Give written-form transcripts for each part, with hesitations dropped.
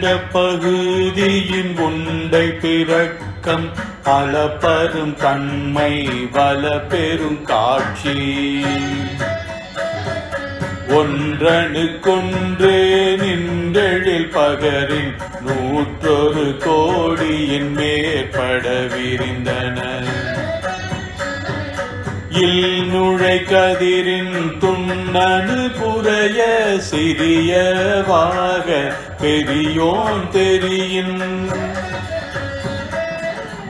அண்ட பகுதியின் உண்டை பிறக்கம் அளப்பெரும் தன்மை வல பெரும் காட்சி ஒன்றணுக்கொன்றே நின்றெழில் பகரின் 101 கோடியின் மேற்பட விரிந்தன நுழை கதிரின் துண்ணனு புரைய சிறியவாக பெரியோன் தெரியின்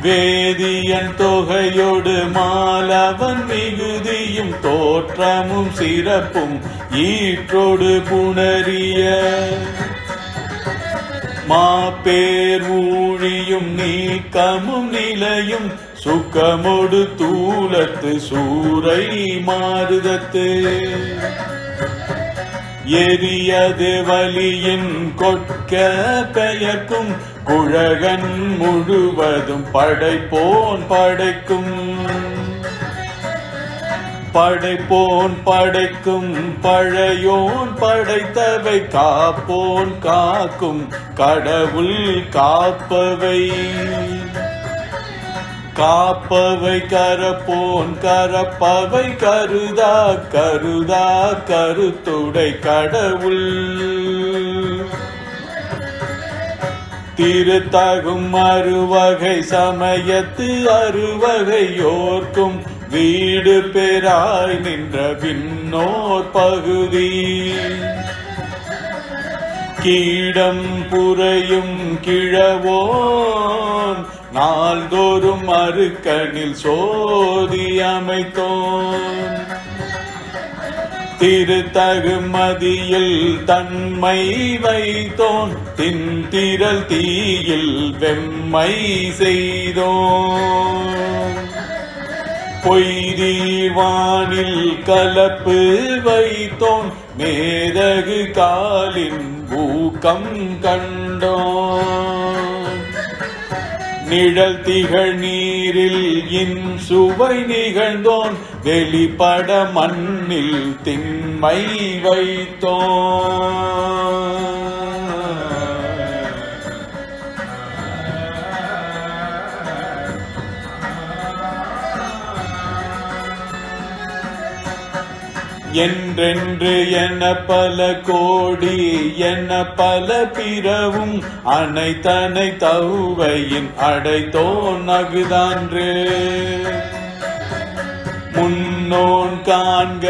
வேதியன் தொகையொடு மாலவன் மிகுதியும் தோற்றமும் சிறப்பும் ஈற்றொடு புணரிய மாப்பேர் ஊழியும் நீக்கமும் நிலையும் சுக்கமொடு தூலத்து சூரை மாறுதத்து எரியது வலியின் கொட்க பெயர்க்கும் குழகன் முழுவதும் படைப்போன் படைக்கும் படைப்போன் படைக்கும் பழையோன் படைத்தவை காப்போன் காக்கும் கடவுள் காப்பவை காப்பவை கரப்போன் கரப்பவை கருதா கருதா கருத்துடை கடவுள் திருத்தகும் அறுவகை சமயத்து அறுவகையோர்க்கும் வீடு பெறாய் நின்ற விண்ணோர் பகுதி கீடம் புரையும் கிழவோன் நாள்தோறும் அருக்கனில் சோதி அமைத்தோன் திருத்தகு மதியில் தன்மை வைத்தோன் தின்திரல் தீயில் வெம்மை செய்தோன் பொய்தீவானில் கலப்பு வைத்தோன் மேதகு காலின் ஊக்கம் கண்டோன் நிழல் திகழ் நீரில் சுவை நிகழ்ந்தோன் வெளிப்பட மண்ணில் திண்மை வைத்தோன் என்றென்று என பல கோடி என பல பிறவும் அனைத்தனை தௌவையின் அடைத்தோன் அகுதான்று முன்னோன் காண்க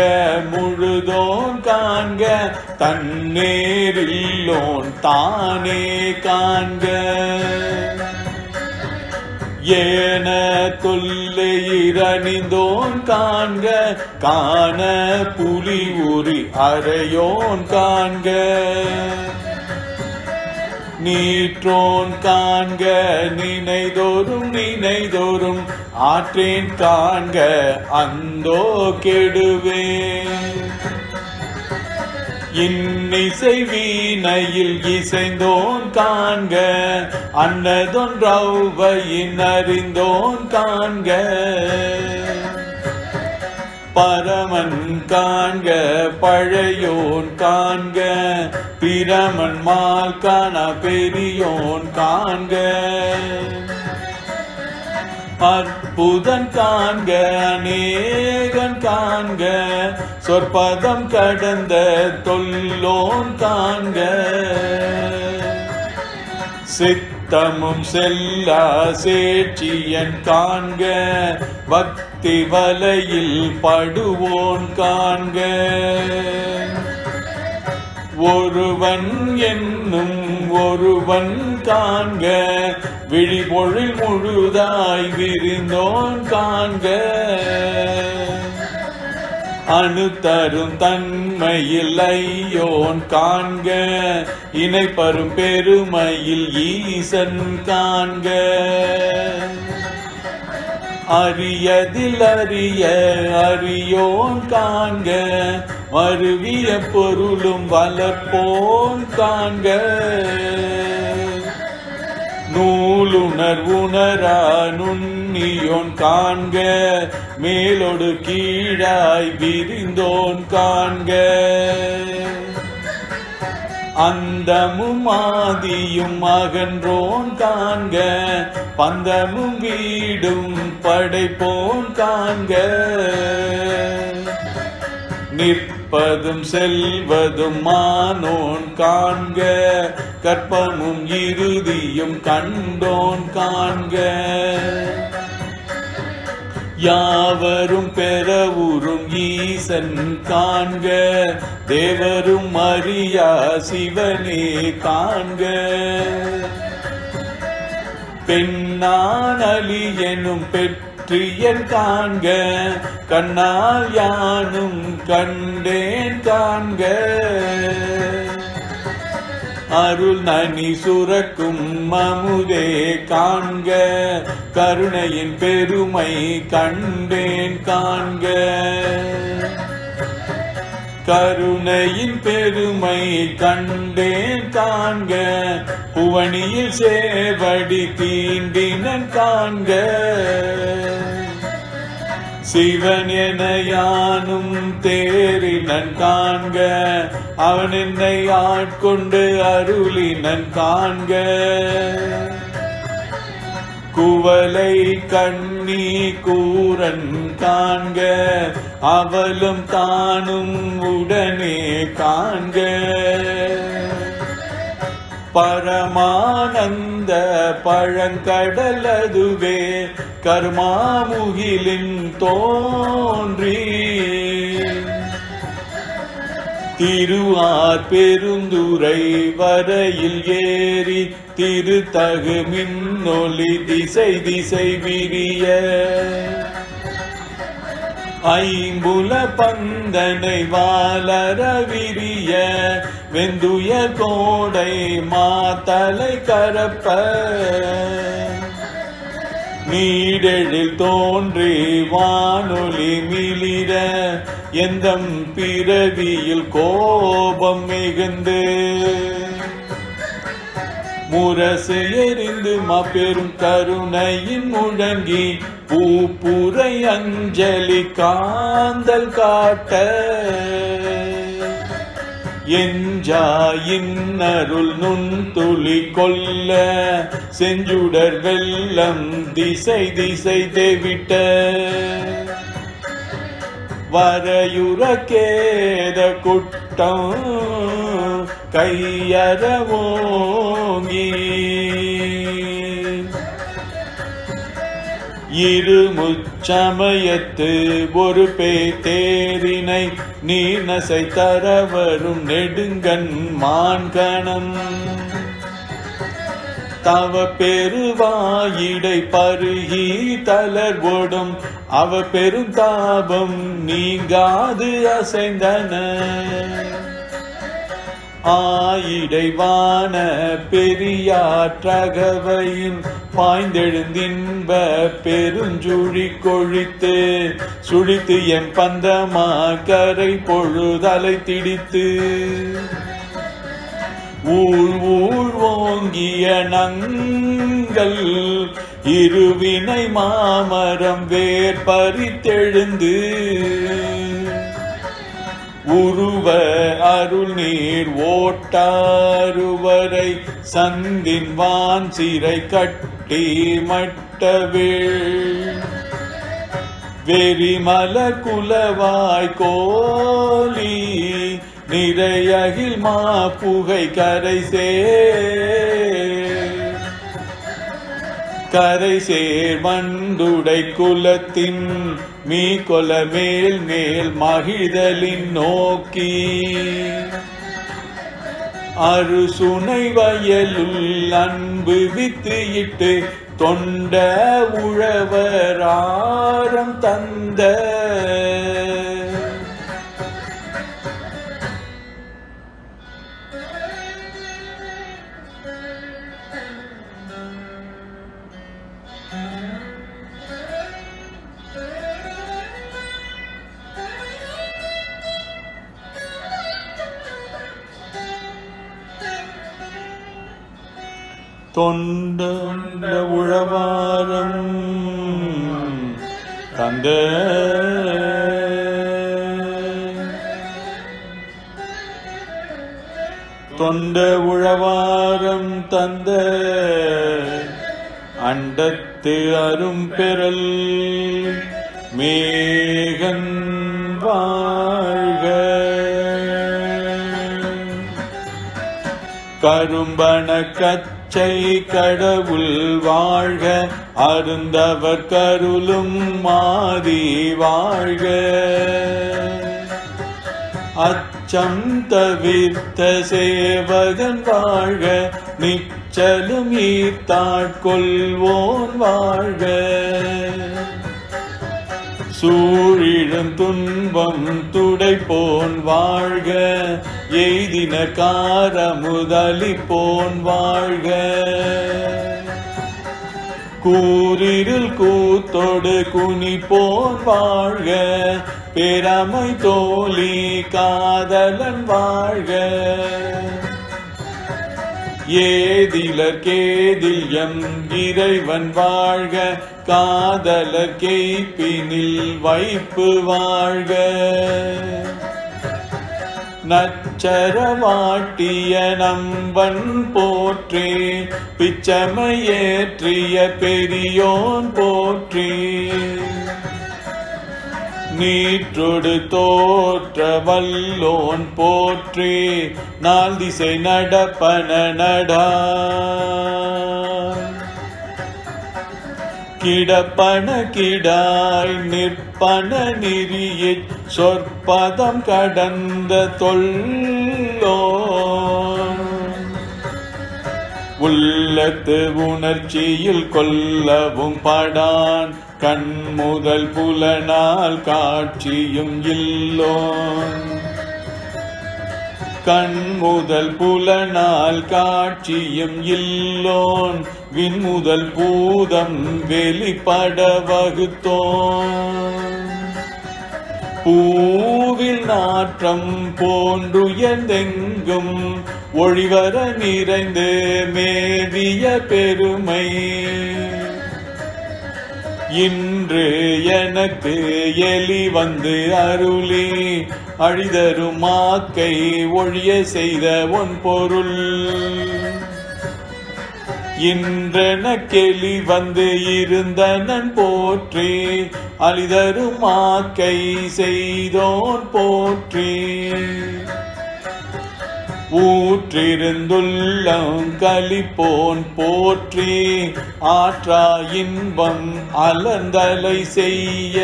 முழுதோன் காண்க தன்னேரில்லோன் தானே காண்க ஏன தொல்லையிரணிந்தோன் காண்க காண புலி உரி அறையோன் காண்க நீற்றோன் காண்க நினைதோறும் நினைதோறும் ஆற்றேன் காண்க அந்தோ கெடுவேன் இன்னிசை வீணையில் இசைந்தோன் காண்க அன்னதொன்றௌவையின் அறிந்தோன் காண்க பரமன் காண்க பழையோன் காண்க பிரமன் மால் காண பெரியோன் காண்க அற்புதன் காண்க அநேகன் காண்க சொற்பதம் கடந்த தொல்லோன் காண்க சித்தமும் செல்லா சேட்சியன் காண்க பக்தி வலையில் படுவோன் காண்க ஒருவன் என்னும் ஒருவன் காண்க விழிபொழில் முழுதாய் விரிந்தோன் காண்க அணு தரும் தன்மையில் ஐயோன் காண்க இணைப்பரும் பெருமையில் ஈசன் காண்க அரியதில் அறிய அறியோன் காண்க மருவிய பொருளும் வளர்ப்போன் காண்க நூலுணர்வுணரா நுண்ணியோன் காண்க மேலொடு கீழாய் விரிந்தோன் காண்க அந்தமும் ஆதியும் அகன்றோன் காண்க, பந்தமும் வீடும் படைப்போன் காண்க. நிற்பதும் செல்வதும் மானோன் காண்க, கற்பமும் இறுதியும் கண்டோன் காண்க. யாவரும் பெறவுறும் ஈசன் காண்க, தேவரும் அறியா சிவனே காண்க. பெண்ணான் அலி எனும் பெற்றியன் காண்க, கண்ணால் யானும் கண்டேன் காண்க. அருள் நனி சுரக்கும் அமுதே காண்க, கருணையின் பெருமை கண்டேன் காண்க. கருணையின் பெருமை கண்டேன் காண்க, புவனியில் சேவடி தீண்டினன் காண்க. சிவன் என யானும் தேறினன் காண்க, அவன் என்னை ஆட்கொண்டு அருளினன் காண்க. குவலை கண்ணி கூரன் காண்க, அவளும் தானும் உடனே காண்க. பரமானந்த பழங்கடல் அதுவே கர்மாமுகிலின் தோன்றி, திருவார் பெருந்துரை வரையில் ஏறி திருத்தகு மின்னொலி திசை திசை விரிய. ஐம்புல பந்தனை வாலர விரிய, வெந்துய கோடை மாத்தலை கரப்ப. நீடெழில் தோன்றி வானொலி மிளிர, எந்தம் பிறவியில் கோபம் மிகுந்து. முரசு எறிந்து மாபெரும் கருணையின் முழங்கி, பூப்புரை அஞ்சலி காந்தல் காட்ட. எஞ்சாயின் அருள் நுண்துளி கொல்ல, செஞ்சுடர் வெள்ளம் திசை திசை தேவிட்ட. வரையுற கேத குட்டம் கையறவோங்கி, இருமுச்சமயத்து ஒரு பேத்தேரினை நீர்நசை தரவரும் நெடுங்கண் மான்கணம். தவ பெருவாயிடை பருகி தளர்வோடும், அவ பெருந்தாபம் நீங்காது அசைந்தன. ஆயிடைவான பெரியாற்றகவையின் பாய்ந்தெழுந்தின்ப பெருஞ்சுழி கொழித்து, சுழித்து எம் பந்தமா கரை பொழுதலை திடித்து. ஊழ் ஊழ் ஓங்கிய நங்கள் இருவினை மாமரம் வேர் பறித்தெழுந்து, உருவ அருள் நீர் ஓட்டாருவரை சந்தின் வான் சிறை கட்டி மட்டவேள். வெறிமல குலவாய் கோலி நிறையகில் மா புகை கரை சேர் வண்டுடை குலத்தின் மீ கொல மேல் மேல் மகிழ்தலின் நோக்கி. அறுசுனை வயலுள் அன்பு வித்து இட்டு, தொண்ட உழவராரம் தந்த. தொண்ட உழவாரம் தந்த. தொண்ட உழவாரம் தந்த அண்டத்து அரும்பெறல் மேகன் வாழ்க. கரும்பன கச்சை கடவுள் வாழ்க, அருந்தவர் கருளும் மாதி வாழ்க. அச்சம் தவிர்த்த சேவகன் வாழ்க, நிச்சலும் ஈர்த்தாட்கொள்வோன் வாழ்க. சூழிடும் துன்பம் துடைப்போன் வாழ்க, எய்தின காரமுதலிப்போன் வாழ்க. கூரிருள் கூத்தொடு குனிப்போன் வாழ்க, பெருமை தோழி காதலன் வாழ்க. ஏதிலர் கேதில் எம் இறைவன் வாழ்க, காதலர் கேய்ப்பினில் வைப்பு வாழ்க. நச்சரவாட்டிய நம்பன் போற்றி, பிச்சமையேற்றிய பெரியோன் போற்றி. நீற்றொடு தோற்ற வல்லோன் போற்றி, நால் திசை நடப்பன நடா. கிடப்பன கிடாய் நிற்பன நெறியிற் சொற்பதம் கடந்த தொல்லோ. உள்ளத்து உணர்ச்சியில் கொல்லவும் படான், கண் முதல் புலனால் காட்சியும் இல்லோன். கண் முதல் புலனால் காட்சியும் இல்லோன், விண் முதல் பூதம் வெளிப்பட வகுத்தோன். பூவில் நாற்றம் போன்றுயர்ந்தெங்கும் ஒளிவர நிறைந்து மேவிய பெருமை. இன்று எனக்கு எலி வந்து அருளி, அழிதரும் மாக்கை ஒழிய செய்த ஒன் பொருள். இன்றெனக்கெளி வந்து இருந்தனன் போற்றி, அழிதரும் மாக்கை செய்தோன் போற்றி. ஊற்றிருந்துள்ளம் கலிப்போன் போற்றி, ஆற்றா இன்பம் அலர்ந்தலை செய்ய.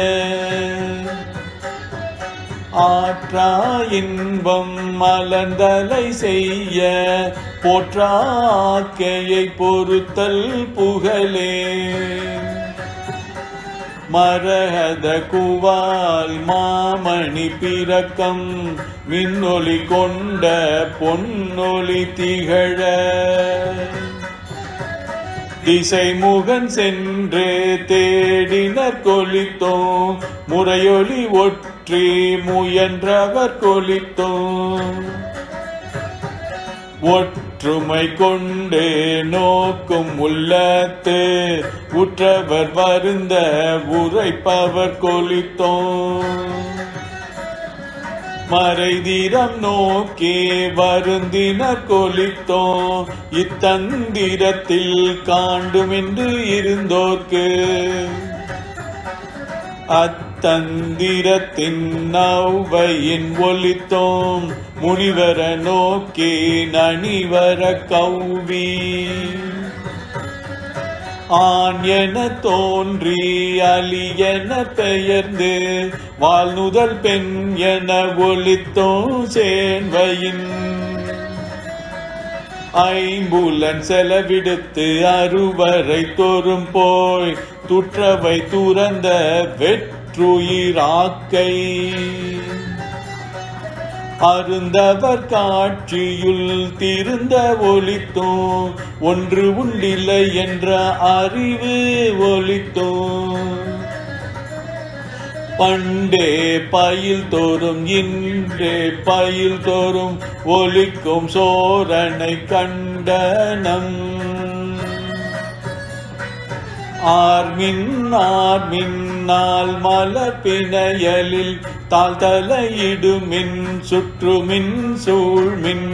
ஆற்றா இன்பம் மலர்ந்தலை செய்ய, போற்றாக்கையை பொறுத்தல் புகழே. மரகத குவால் மாமணி பிறக்கம், மின்னொளி கொண்ட பொன்னொளி திகழ. திசைமுகன் சென்று தேடினர் கொளித்தோம், முறையொலி ஒற்றி முயன்றவர் கொளித்தோம். ஒற்றுமை கொண்டு நோக்கும் உள்ளத்து, உற்றவர் வருந்த உரைப்பவர் கொளித்தோம். மறைதீரம் நோக்கி வருந்தினர் கொளித்தோம், இத்தந்திரத்தில் காண்டுமென்று இருந்தோர்க்கு. அத்தந்திரத்தின் நௌவையின் ஒலித்தோம், முனிவர நோக்கி நனிவர கௌவி. ஆண் என தோன்றி அலி என பெயர்ந்து, வாழ்நுதல் பெண் என ஒலித்தோம் சேன்வையின். ஐம்புலன் செலவிடுத்து அறுவரை தோறும் போய், துற்றவை துறந்த வெற்றுயிராக்கை. அருந்தவர் காட்சியுள் திருந்த ஒலித்தோம், ஒன்று உண்டில்லை என்ற அறிவு ஒலித்தோம். பண்டே பயில் தோறும் இன்றே பயில் தோறும் ஒலிக்கும் சோரனை கண்டனம். ஆர்மின் ஆர்மின்னால் மலர்பிணையலில் தாழ்தலையிடுமின் சுற்றுமின் சூழ்மின்.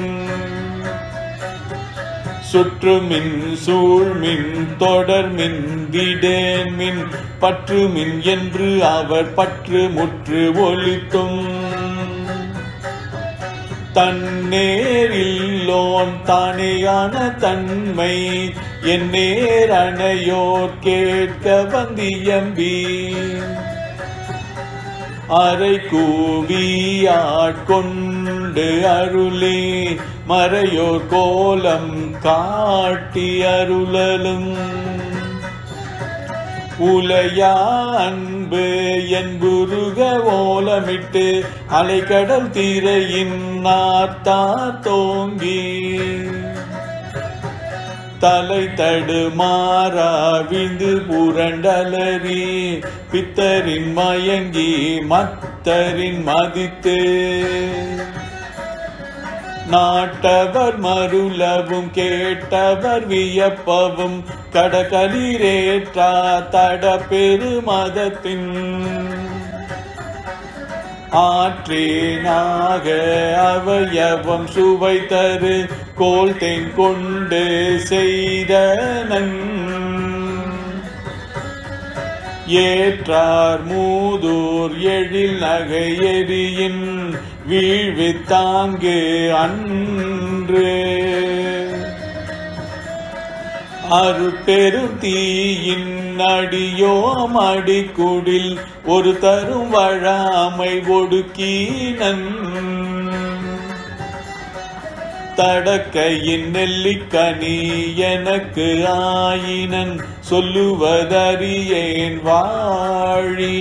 சுற்றுமின் சூழ்மின் தொடர்மின் திடேன்மின் பற்றுமின் என்று அவர் பற்று முற்று ஒழித்தும் தன்னேரில்லோன் தானேயான தன்மை என் நேரணையோர் கேட்க வந்தியம்பி அரை கூவி ஆட்கொண்டு அருளே மறையோர் கோலம் காட்டி அருளலும் உலையா அன்பு என்புருக ஓலமிட்டு அலைக்கடல் தீரையின் நார்த்தார் தோங்கி தலை தடுமாறா விந்து புரண்டலறி பித்தரின் மயங்கி மத்தரின் மதித்து நாட்டவர் மருளவும் கேட்டவர் வியப்பவும் கடகளிரேற்றா தட பெருமதத்தின் ஆற்றேனாக அவயவம் சுவை தரு கோல் தேன் கொண்டு செய்தனன் ஏற்றார் மூதூர் எழில் நகை எரியின் வீழ்வித்தாங்கு அன்று அருட்பெரும் தீயின் அடியோம் அடிக்குடில் ஒரு தரும் வழாமை ஒடுக்கினன் தடக்கையின் நெல்லிக்கனி எனக்கு ஆயினன் சொல்லுவதறியேன் வாழி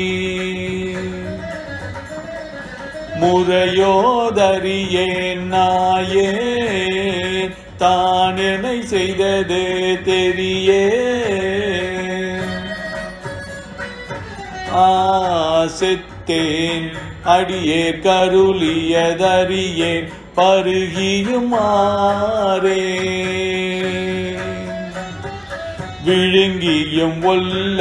முறையோதறியேன் நாயேன் தானெனை செய்தது தெரியே செத்தேன் அடியே கருளியதறியேன் பருகியுமாறே விழுங்கியும் ஒல்ல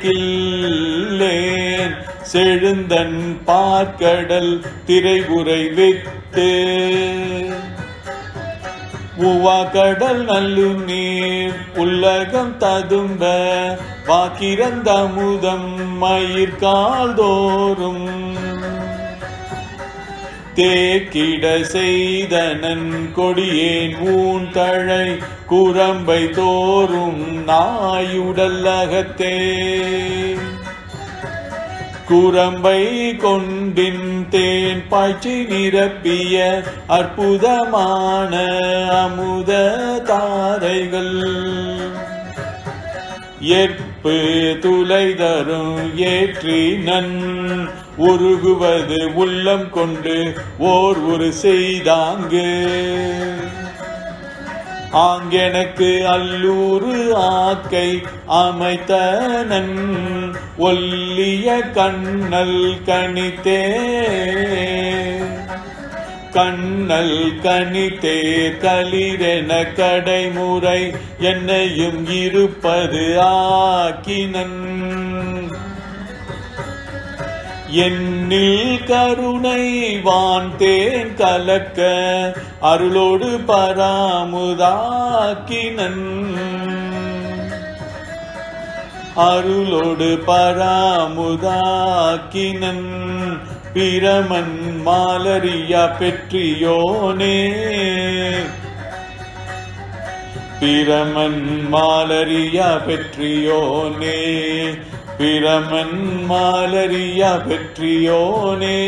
கில்லேன் செழுந்தன் பார்க்கடல் திரைபுரை விட்டு உவா கடல் நல்லு நீர் உலகம் ததும்ப வாக்கிறந்தமுதம் மயிர்கால் தோறும் தேக்கிட செய்தனன் கொடியேன் ஊன் தழை குரம்பை தோறும் நாயுடல் அகத்தே குரம்பை கொண்டின் தேன் பாய்ச்சி நிரப்பிய அற்புதமான அமுத தாரைகள் ஏற்பு துளை தரும் ஏற்றி நன் உருகுவது உள்ளம் கொண்டு ஓர் ஒரு செய்தாங்கு ஆங்கெனக்கு அல்லூறு ஆக்கை அமைத்தனன் ஒல்லிய கண்ணல் கணித்தே கண்ணல் கணித்தே களிரென கடைமுறை என்னையும் இருப்பது ஆக்கினன் என்னில் கருணை வான் தேன் கலக்க அருளோடு பராமுதாக்கினன் அருளோடு பராமுதாக்கினன் பிரமன் மாலரியா பெற்றியோனே பிரமன் மாலரியா பெற்றியோனே பிரமன் மாலரியா பெற்றியோனே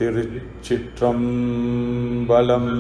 திருச்சிற்றம்பலம்.